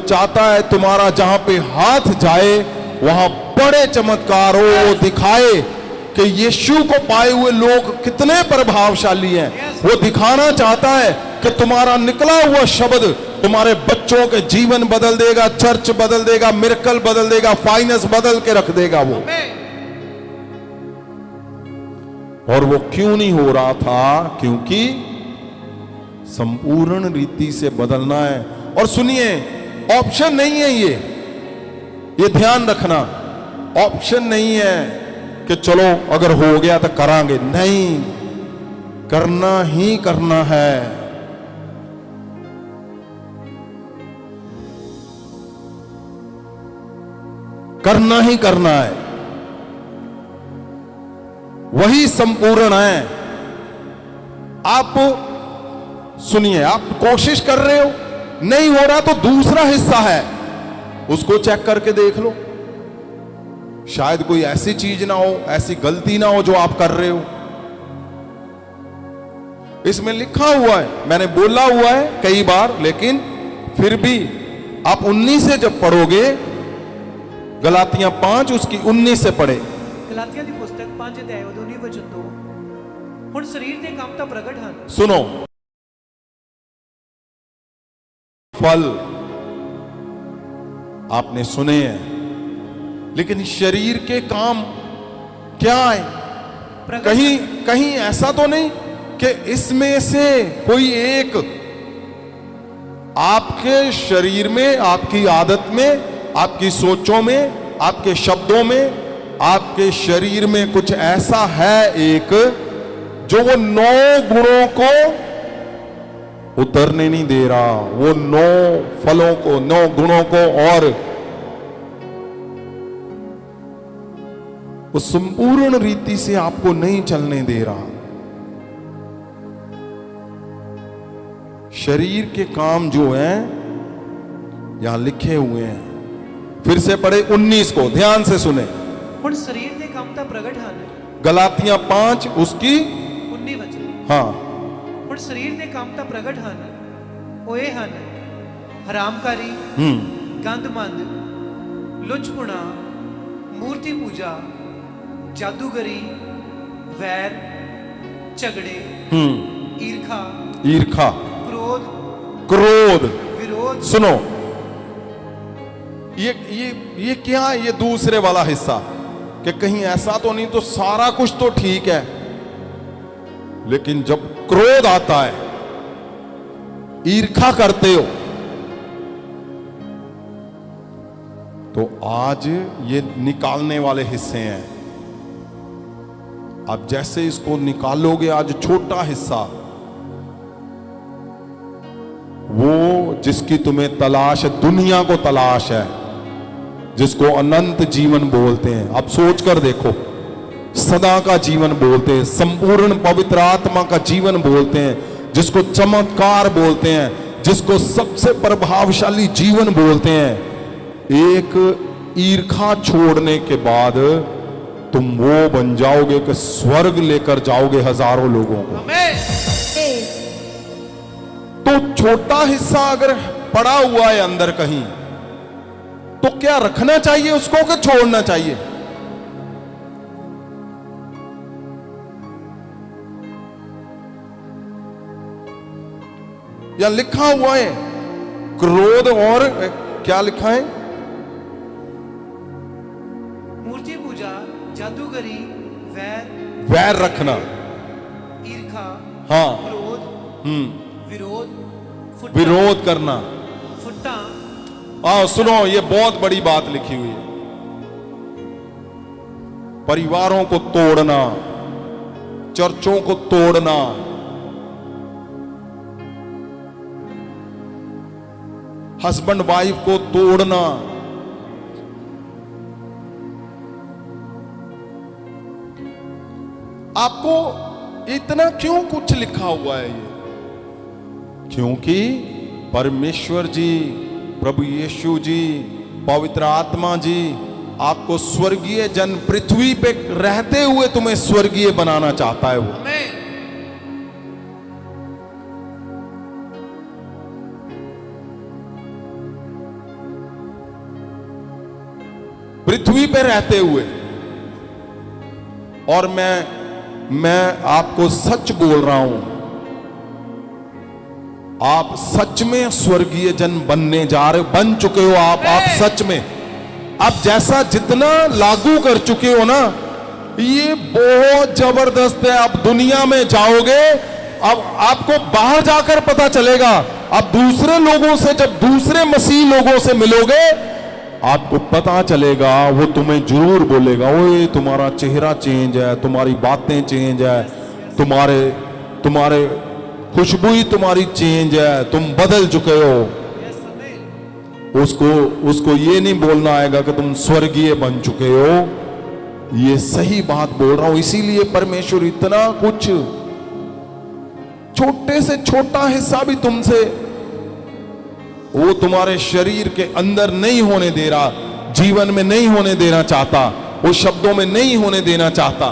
चाहता है तुम्हारा जहां पे हाथ जाए वहां बड़े चमत्कारों वो दिखाए कि यीशु को पाए हुए लोग कितने प्रभावशाली हैं। वो दिखाना चाहता है कि तुम्हारा निकला हुआ शब्द तुम्हारे बच्चों के जीवन बदल देगा, चर्च बदल देगा, मिरेकल बदल देगा, फाइनेंस बदल के रख देगा वो। और वो क्यों नहीं हो रहा था? क्योंकि संपूर्ण रीति से बदलना है। और सुनिए, ऑप्शन नहीं है ये ध्यान रखना। ऑप्शन नहीं है कि चलो अगर हो गया तो करांगे, नहीं, करना ही करना है। करना ही करना है, वही संपूर्ण है। आप सुनिए, आप कोशिश कर रहे हो, नहीं हो रहा तो दूसरा हिस्सा है, उसको चेक करके देख लो। शायद कोई ऐसी चीज ना हो, ऐसी गलती ना हो जो आप कर रहे हो। इसमें लिखा हुआ है, मैंने बोला हुआ है कई बार, लेकिन फिर भी आप 19 से जब पढ़ोगे, गलातियां 5 उसकी 19 से पढ़े। गलातियां दी पुस्तक 5 अध्याय 19 वचन तो हुण शरीर दे काम तां प्रगट हन। सुनो, फल आपने सुने हैं, लेकिन शरीर के काम क्या है? कहीं ऐसा तो नहीं कि इसमें से कोई एक आपके शरीर में, आपकी आदत में, आपकी सोचों में, आपके शब्दों में, आपके शरीर में कुछ ऐसा है एक जो वो 9 गुणों को उतरने नहीं दे रहा, वो 9 फलों को, 9 गुणों को और उस संपूर्ण रीति से आपको नहीं चलने दे रहा। शरीर के काम जो हैं यहां लिखे हुए हैं। फिर से पढ़े 19 को, ध्यान से सुने। हुण शरीर दे काम तां प्रगट हन। गलातियां 5 उसकी 19 वचन। हाँ, हुण शरीर दे काम तां प्रगट हन, ओए हन हरामकारी, गंदमंद, लुचपुणा, मूर्ति पूजा, जादूगरी, वैर, झगड़े, ईर्खा, क्रोध, विरोध। सुनो, ये क्या है? ये दूसरे वाला हिस्सा कि कहीं ऐसा तो नहीं, तो सारा कुछ तो ठीक है, लेकिन जब क्रोध आता है, ईर्खा करते हो, तो आज ये निकालने वाले हिस्से हैं। आप जैसे इसको निकालोगे, आज छोटा हिस्सा, वो जिसकी तुम्हें तलाश है, दुनिया को तलाश है, जिसको अनंत जीवन बोलते हैं। अब सोच कर देखो, सदा का जीवन बोलते हैं, संपूर्ण पवित्र आत्मा का जीवन बोलते हैं, जिसको चमत्कार बोलते हैं, जिसको सबसे प्रभावशाली जीवन बोलते हैं। एक ईर्खा छोड़ने के बाद तुम वो बन जाओगे कि स्वर्ग लेकर जाओगे हजारों लोगों को। तो छोटा हिस्सा अगर पड़ा हुआ है अंदर कहीं, तो क्या रखना चाहिए उसको कि छोड़ना चाहिए? या लिखा हुआ है क्रोध और क्या लिखा है? मूर्ति पूजा, जादूगरी, वैर रखना, ईर्खा, हाँ, क्रोध, विरोध करना। फुट्टा। सुनो, ये बहुत बड़ी बात लिखी हुई है। परिवारों को तोड़ना, चर्चों को तोड़ना, हस्बैंड वाइफ को तोड़ना, आपको इतना क्यों कुछ लिखा हुआ है ये? क्योंकि परमेश्वर जी, प्रभु यीशु जी, पवित्र आत्मा जी आपको स्वर्गीय जन, पृथ्वी पे रहते हुए तुम्हें स्वर्गीय बनाना चाहता है वो। पृथ्वी पे रहते हुए। और मैं आपको सच बोल रहा हूं, आप सच में स्वर्गीय जन बनने जा रहे हो, बन चुके हो आप सच में। आप जैसा जितना लागू कर चुके हो ना, ये बहुत जबरदस्त है। आप दुनिया में जाओगे, अब आपको बाहर जाकर पता चलेगा। अब दूसरे लोगों से, जब दूसरे मसीह लोगों से मिलोगे, आपको पता चलेगा, वो तुम्हें जरूर बोलेगा, ओए तुम्हारा चेहरा चेंज है, तुम्हारी बातें चेंज है, तुम्हारे खुशबू ही तुम्हारी चेंज है, तुम बदल चुके हो। उसको ये नहीं बोलना आएगा कि तुम स्वर्गीय बन चुके हो। ये सही बात बोल रहा हूं। इसीलिए परमेश्वर इतना कुछ, छोटे से छोटा हिस्सा भी तुमसे, वो तुम्हारे शरीर के अंदर नहीं होने दे रहा, जीवन में नहीं होने देना चाहता, वो शब्दों में नहीं होने देना चाहता।